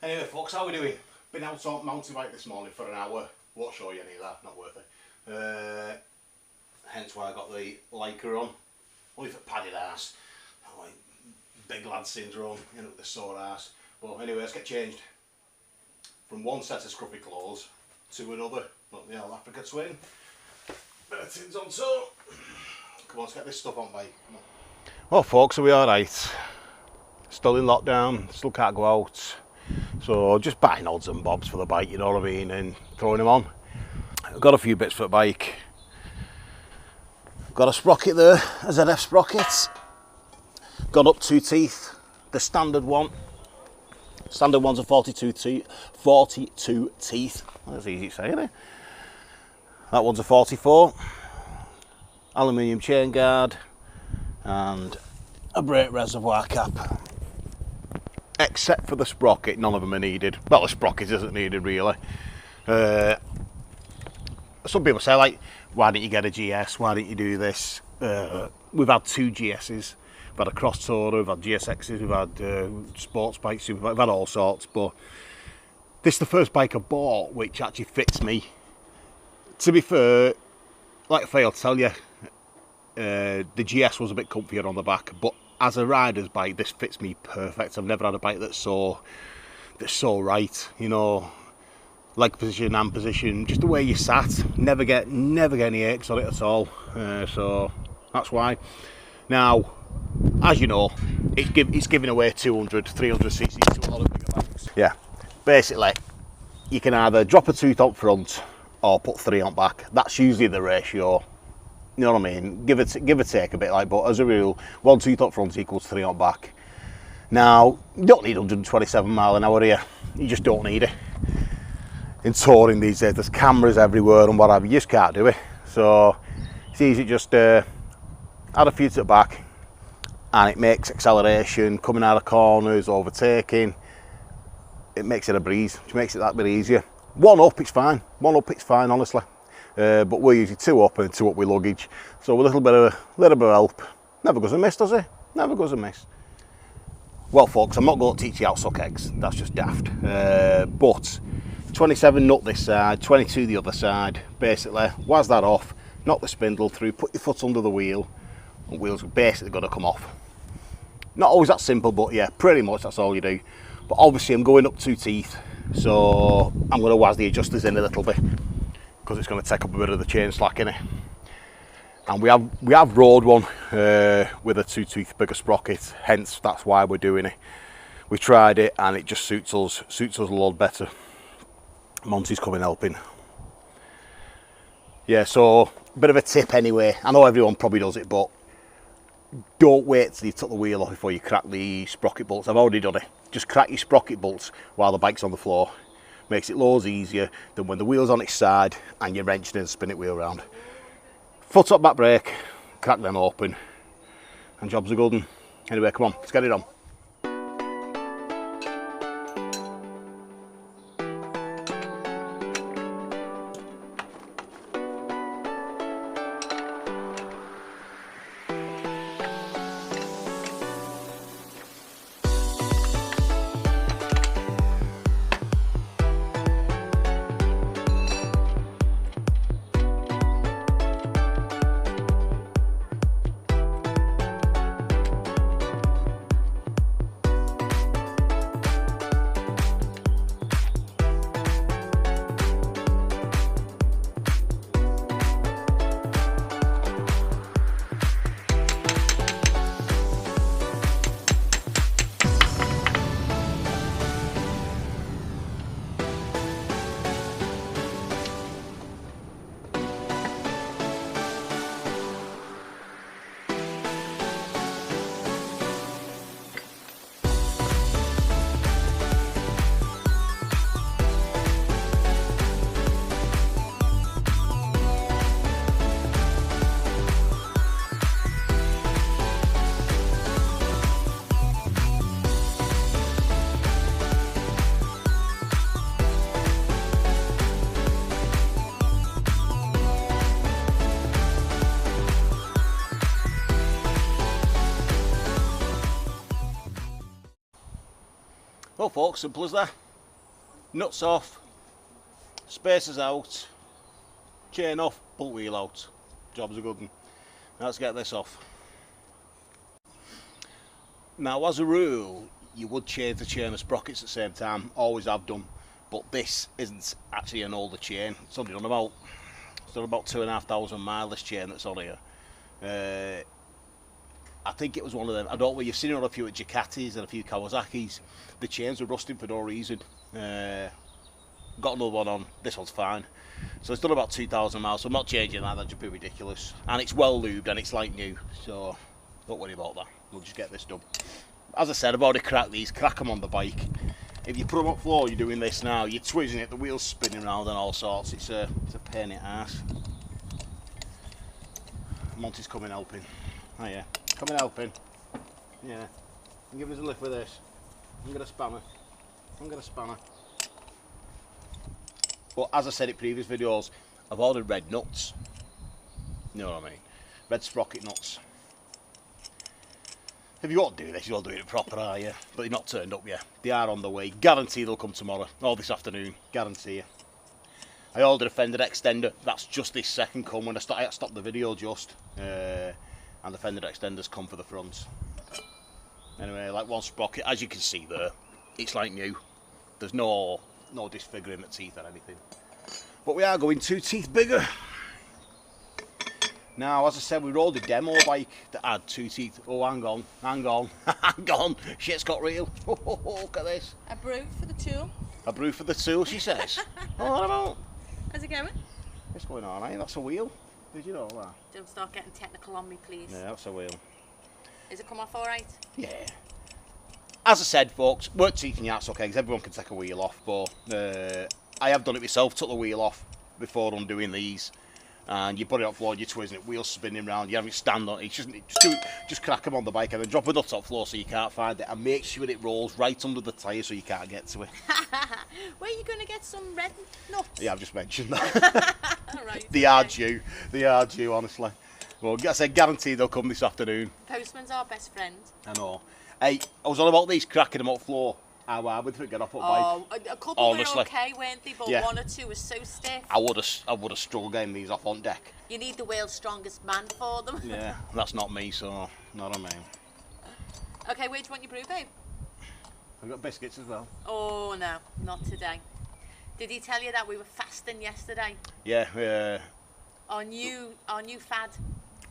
Anyway folks, how are we doing? Been out on mountain bike this morning for an hour. Won't show you any of that, not worth it. Hence why I got the Lycra on. Only for padded arse. Like big lad syndrome, you know, with the sore arse. But anyway, let's get changed. From one set of scruffy clothes to another. Look, the old Africa twin. Bit of tins on toe. Come on, let's get this stuff on, mate. Come on. Well folks, are we alright? Still in lockdown, still can't go out. So just buying odds and bobs for the bike, you know what I mean, and throwing them on. I've got a few bits for the bike. Got a sprocket there, a ZF sprocket. Got up 2 teeth, the standard one. Standard one's a 42 teeth. That's easy to say, isn't it? That one's a 44. Aluminium chain guard and a brake reservoir cap. Except for the sprocket, none of them are needed. Well, the sprocket isn't needed really. Some people say, like, why didn't you get a GS? Why didn't you do this? We've had 2 GS's. We've had a cross tourer, we've had GSX's, we've had sports bikes, we've had all sorts. But this is the first bike I bought which actually fits me. To be fair, like I failed to tell you, the GS was a bit comfier on the back, but as a rider's bike, this fits me perfect. I've never had a bike that's so right, you know, leg position, hand position, just the way you sat. Never get any aches on it at all. So that's why. Now, as you know, it's giving away 200, 300 cc's to a lot of bigger bikes. Yeah, basically, you can either drop a tooth on front or put 3 on back. That's usually the ratio. You know what I mean? Give or take a bit, like, but as a rule, 1 tooth up front equals 3 on back. Now, you don't need 127 mile an hour here. You just don't need it. In touring these days, there's cameras everywhere and whatever. You just can't do it. So it's easy, just add a few to the back, and it makes acceleration, coming out of corners, overtaking. It makes it a breeze. It makes it that bit easier. 1 up, it's fine. 1 up, it's fine, honestly. But we're usually 2 up and 2 up with luggage, so a little bit of help never goes amiss, does it? Never goes amiss. Well folks, I'm not going to teach you how to suck eggs, that's just daft. But 27 nut this side, 22 the other side. Basically, waz that off, knock the spindle through, put your foot under the wheel, and the wheel's basically going to come off. Not always that simple, but yeah, pretty much that's all you do. But obviously I'm going up 2 teeth, so I'm going to waz the adjusters in a little bit, because it's going to take up a bit of the chain slack in it. And we have rode one with a 2 tooth bigger sprocket, hence that's why we're doing it. We tried it and it just suits us a lot better. Monty's coming helping. Yeah, so a bit of a tip anyway. I know everyone probably does it, but don't wait till you took the wheel off before you crack the sprocket bolts. I've already done it. Just crack your sprocket bolts while the bike's on the floor. Makes it loads easier than when the wheel's on its side and you're wrenching and spin it wheel round. Foot up back brake, crack them open, and jobs are good. Anyway, come on, let's get it on. Well folks, simple as that. Nuts off, spacers out, chain off, bolt wheel out. Job's a good one. Now let's get this off. Now as a rule, you would change the chain of sprockets at the same time, always have done, but this isn't actually an older chain. It's only done about 2,500 miles, this chain that's on here. I think it was one of them, I don't know, you've seen it on a few at Ducatis and a few Kawasaki's. The chains were rusting for no reason. Got another one on, this one's fine. So it's done about 2,000 miles, so I'm not changing that, that'd just be ridiculous. And it's well lubed and it's like new, so don't worry about that. We'll just get this done. As I said, I've already cracked these, crack them on the bike. If you put them up floor, you're doing this now, you're twisting it, the wheel's spinning around and all sorts. It's a pain in the arse. Monty's coming helping. Oh yeah, coming helping. Yeah, and give us a lift with this. I'm gonna spanner. But as I said in previous videos, I've ordered red nuts. You know what I mean? Red sprocket nuts. If you want to do this, you'll do it proper, are you? But they're not turned up yet. They are on the way. Guarantee they'll come tomorrow or this afternoon. Guarantee you. I ordered a fender extender. That's just this second come when I stopped the video just. And the fender extender's come for the front. Anyway, like one sprocket, as you can see there, it's like new. There's no disfiguring the teeth or anything. But we are going 2 teeth bigger. Now, as I said, we rode a demo bike that had 2 teeth. Oh, hang on, hang on. Shit's got real. Look at this. A brew for the tool. A brew for the tool, she says. Oh, what about? How's it going? It's going all right. That's a wheel. Did you know that? Don't start getting technical on me, please. Yeah, that's a wheel. Is it come off all right? Yeah. As I said, folks, weren't teaching you that's okay, because everyone can take a wheel off, but I have done it myself, took the wheel off before undoing these. And you put it on floor, you're twisting it, wheels spinning around, you have it stand on it, just crack them on the bike and then drop a nut on floor so you can't find it, and make sure it rolls right under the tyre so you can't get to it. Where are you going to get some red nuts? Yeah, I've just mentioned that. Right, they are due, honestly. Well, I said guaranteed they'll come this afternoon. Postman's our best friend. I know. Hey, I was on about these cracking them up floor. How hard would they get off at bike? A couple honestly, were okay, weren't they? But yeah. 1 or 2 was so stiff. I would have struggled getting these off on deck. You need the world's strongest man for them. Yeah, that's not me, so not on me. Okay, where do you want your brew, babe? I've got biscuits as well. Oh no, not today. Did he tell you that we were fasting yesterday? Yeah. Our new fad.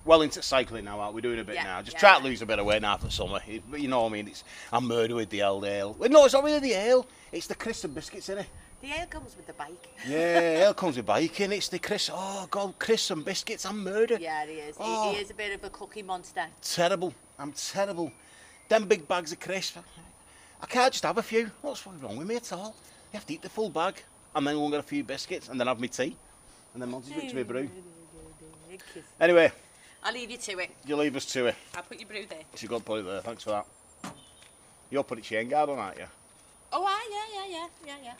Well into cycling now, aren't we? Doing a bit now. Just try to lose a bit of weight now for summer. You know what I mean? I'm murdered with the old ale. No, it's not really the ale. It's the crisps and biscuits, isn't it? The ale comes with the bike. Yeah, ale comes with biking. It's the crisps. Oh, God, crisps and biscuits. I'm murdered. Yeah, he is. Oh. He is a bit of a cookie monster. Terrible. I'm terrible. Them big bags of crisps. I can't just have a few. What's wrong with me at all? You have to eat the full bag and then go and get a few biscuits and then have my tea. And then Monty's got to be brew. Anyway. I'll leave you to it. You leave us to it. I'll put your brew there. She's got to put it there. Thanks for that. You'll put it chain guard on, aren't you? Oh, yeah.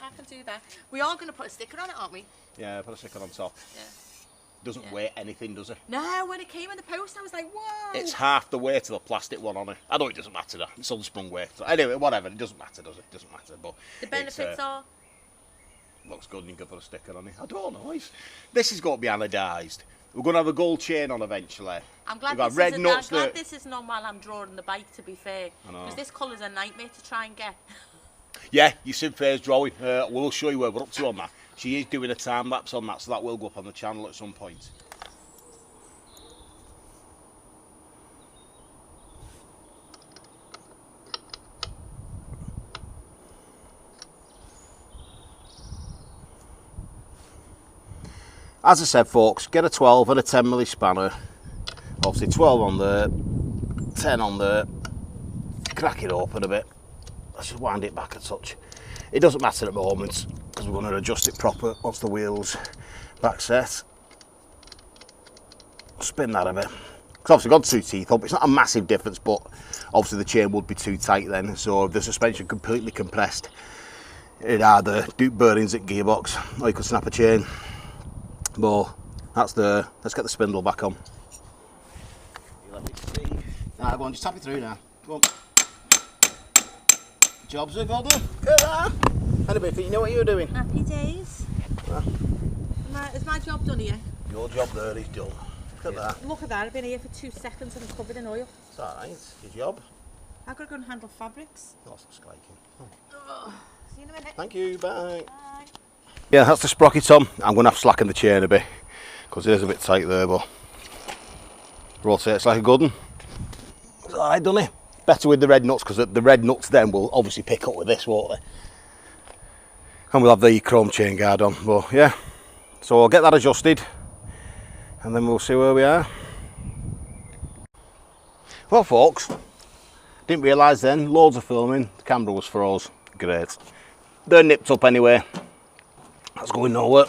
I can do that. We are going to put a sticker on it, aren't we? Yeah, put a sticker on top. Yeah. Doesn't weigh anything, does it? No, when it came in the post, I was like, whoa. It's half the weight of the plastic one on it. I know it doesn't matter, that. It's unsprung weight. So anyway, whatever. It doesn't matter, does it? It doesn't matter. But the benefits are? Looks good and you can put a sticker on it. I don't know. This has got to be anodised. We're going to have a gold chain on eventually. I'm glad, this isn't on while I'm drawing the bike, to be fair. Because this colour's a nightmare to try and get. Yeah, you see Fair's drawing. We'll show you where we're up to on that. She is doing a time lapse on that, so that will go up on the channel at some point. As I said, folks, get a 12 and a 10mm spanner. Obviously 12 on there, 10 on there. Crack it open a bit. Let's just wind it back a touch. It doesn't matter at the moment because we're going to adjust it proper once the wheels back set. Spin that a bit. It's obviously got 2 teeth up. It's not a massive difference, but obviously the chain would be too tight then. So if the suspension completely compressed, it'd either do bearings at gearbox or you could snap a chain. But that's let's get the spindle back on. Let me see. Alright, go on, just tap it through now. Go on. Job's a good one. Look at that. Anyway, you know what you were doing? Happy days. Is my job done here? Your job there is done. Look at that. Look at that, I've been here for 2 seconds and I'm covered in oil. It's alright, it's your job. I've got to go and handle fabrics. That's striking. See you in a minute. Thank you, bye. Bye. Yeah, that's the sprocket on. I'm going to have to slacken the chain a bit because it is a bit tight there, but rotates like a good one. It's alright, doesn't it? Better with the red nuts because the red nuts then will obviously pick up with this, won't they? And we'll have the chrome chain guard on, but yeah. So I'll get that adjusted and then we'll see where we are. Well folks, didn't realise then, loads of filming, the camera was froze, great. They're nipped up anyway, that's going nowhere.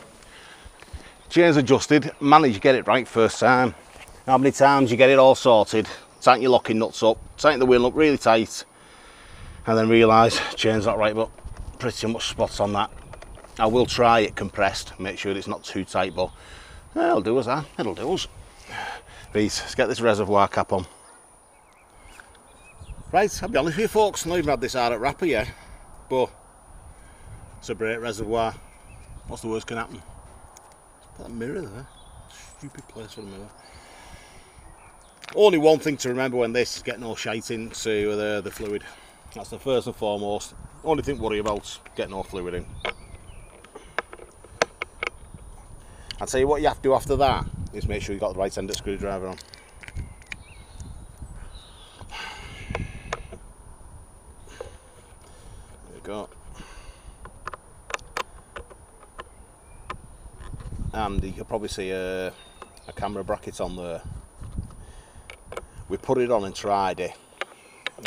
Chain's adjusted, managed to get it right first time. How many times you get it all sorted, tighten your locking nuts up, tighten the wheel up really tight, and then realise chain's not right, but pretty much spot on that. I will try it compressed, make sure it's not too tight, but it'll do us that, it'll do us. Right, let's get this reservoir cap on. Right, I'll be honest with you folks, I've not even had this hard at wrapper yet, but it's a brake reservoir. What's the worst can happen? Put that mirror there, stupid place for the mirror. Only one thing to remember when this is getting no shite into the fluid. That's the first and foremost. Only thing to worry about, getting no fluid in. I'll tell you what you have to do after that, is make sure you've got the right end of screwdriver on. Go. And you can probably see a camera bracket on there. We put it on and tried it.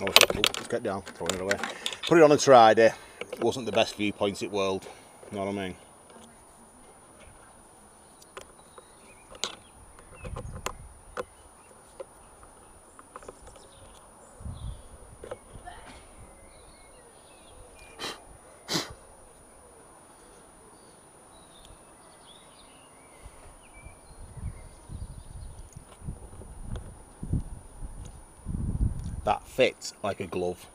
Oh, let's get down, throwing it away. Put it on and tried it. It wasn't the best viewpoint in the world. You know what I mean? That fits like a glove.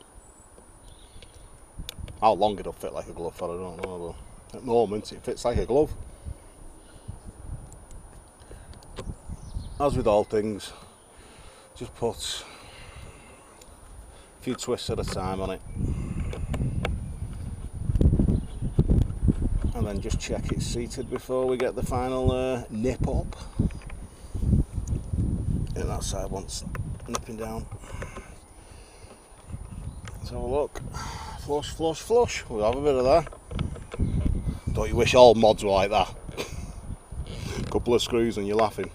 How long it'll fit like a glove, I don't know, but at the moment it fits like a glove. As with all things, just put a few twists at a time on it. And then just check it's seated before we get the final nip up. And that side wants nipping down. Let's have a look. Flush, flush, flush. We'll have a bit of that. Don't you wish all mods were like that? Couple of screws and you're laughing.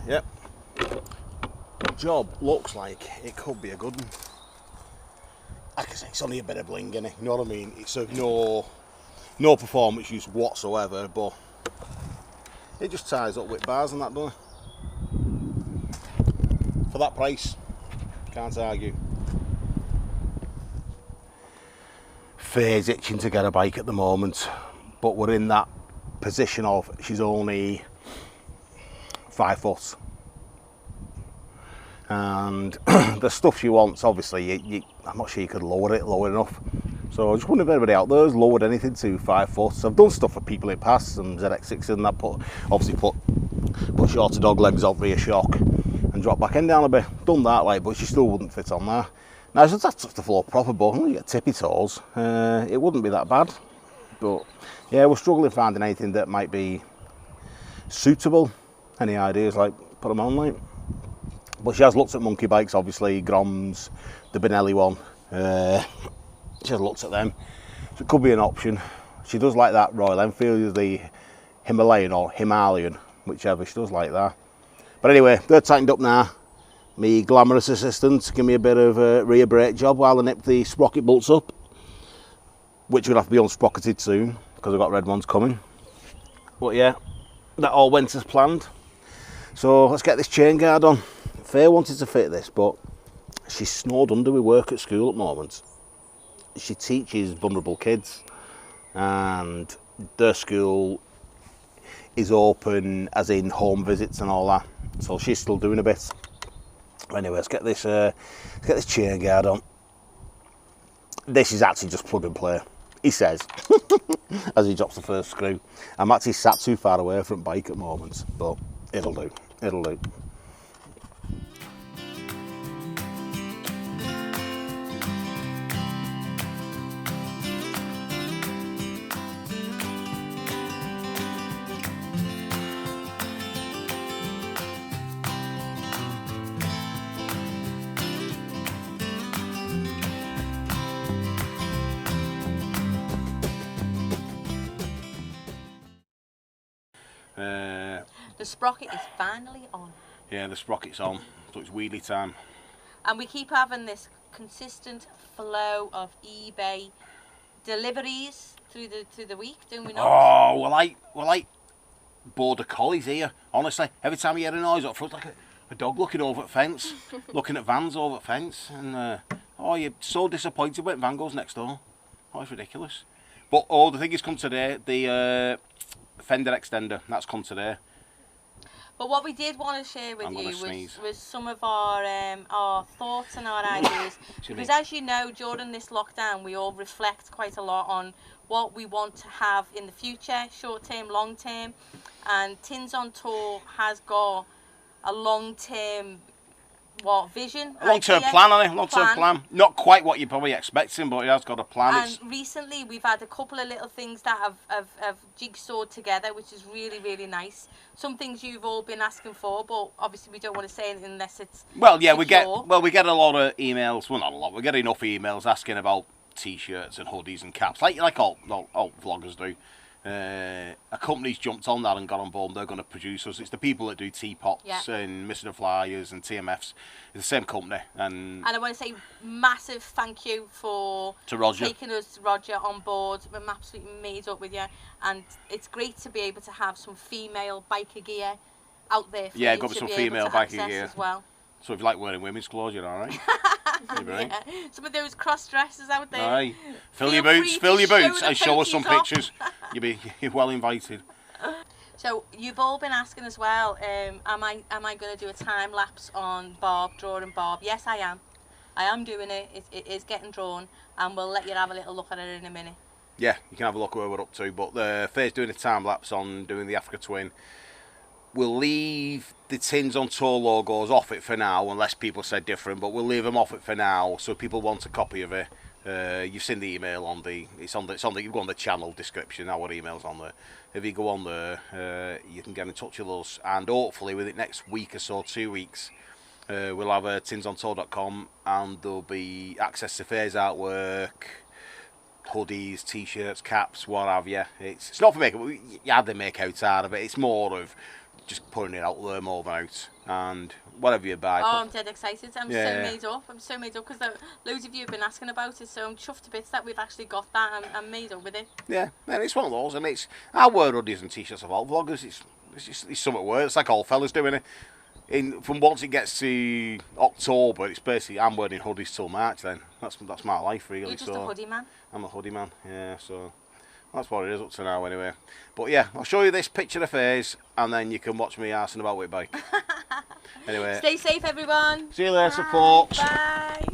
Yep. Job looks like it could be a good one. Like I say, it's only a bit of bling in it, you know what I mean? It's of no performance use whatsoever, but it just ties up with bars and that, doesn't it? For that price, can't argue. Faye's itching to get a bike at the moment, but we're in that position of she's only 5 foot. And the stuff she wants, obviously, I'm not sure you could lower it low enough. So I just wonder if anybody out there has lowered anything to 5 foot. So I've done stuff for people in the past, some ZX6 and that, obviously put shorter dog legs on rear shock and drop back end down a bit. Done that way, but she still wouldn't fit on there. Now, if that's the floor proper, but you get tippy toes, it wouldn't be that bad. But yeah, we're struggling finding anything that might be suitable. Any ideas, like, put them on, like. But she has looked at monkey bikes, obviously, Groms, the Benelli one. She has looked at them, so it could be an option. She does like that Royal Enfield, the Himalayan or Himalayan, whichever, she does like that. But anyway, they're tightened up now. Me glamorous assistant give me a bit of a rear brake job while I nip the sprocket bolts up, which will have to be unsprocketed soon because I've got red ones coming. But yeah, that all went as planned. So let's get this chain guard on. Faye wanted to fit this, but she's snowed under with work at school at the moment. She teaches vulnerable kids and their school is open as in home visits and all that, so she's still doing a bit. Anyway, let's get this chain guard on. This is actually just plug and play, he says, as he drops the first screw. I'm actually sat too far away from the bike at the moment, but it'll do, it'll do. The sprocket is finally on. Yeah, the sprocket's on, so it's wheelie time. And we keep having this consistent flow of eBay deliveries through the week, don't we not? Oh, we're like border collies here. Honestly, every time you hear a noise up front, like a dog looking over at fence, looking at vans over at fence, and oh, you're so disappointed when van goes next door. Oh, it's ridiculous. But oh, the thing has come today. The fender extender, that's come today. But what we did want to share with you was some of our thoughts and our ideas. Because as you know, during this lockdown, we all reflect quite a lot on what we want to have in the future, short term, long term. And Tins on Tour has got a long term vision? Long-term plan, on it. Long-term plan. Not quite what you're probably expecting, but it has got a plan. And recently we've had a couple of little things that have jigsawed together, which is really, really nice. Some things you've all been asking for, but obviously we don't want to say anything unless it's well, yeah, secure. we get a lot of emails. Well, not a lot. We get enough emails asking about t-shirts and hoodies and caps, like all vloggers do. A company's jumped on that and got on board, and they're going to produce us. It's the people that do teapots and Mr. the Flyers and TMFs. It's the same company. And I want to say massive thank you to Roger. Taking us, Roger, on board. We're absolutely made up with you, and it's great to be able to have some female biker gear out there for you got to some be female able to biker access gear as well. So if you like wearing women's clothes, you're alright. Yeah. Some of those cross dresses out there. Aye. Fill your boots and show us some pictures. You're well invited. So you've all been asking as well, am I going to do a time lapse on Bob, drawing Bob? Yes, I am. I am doing it. It is getting drawn, and we'll let you have a little look at it in a minute. Yeah, you can have a look where we're up to. But Faye's doing a time lapse on doing the Africa Twin. We'll leave the Tins on Tour logos off it for now, unless people say different. But we'll leave them off it for now, so if people want a copy of it. You've seen the email on the. You go on the channel description. Our email's on there. If you go on there, you can get in touch with us, and hopefully within the next week or so, 2 weeks, we'll have tinsontour.com, and there'll be access to Faye's artwork, hoodies, t-shirts, caps, what have you. It's not for makeup. You have the make out of it. It's more of just putting it out there more than out, and whatever you buy. Oh, I'm dead excited. I'm so made up because loads of you have been asking about it, so I'm chuffed to bits that we've actually got that. I'm made up with it. Yeah, and it's one of those, and it's I wear hoodies and t-shirts of all vloggers. It's something worse. It's like all fellas doing it. From once it gets to October, it's basically I'm wearing hoodies till March. Then that's my life really. You're just a hoodie man. I'm a hoodie man. Yeah, so. That's what it is up to now anyway. But yeah, I'll show you this picture of Faye's, and then you can watch me arsing about with bike. Anyway. Stay safe, everyone. See you later, folks. Bye.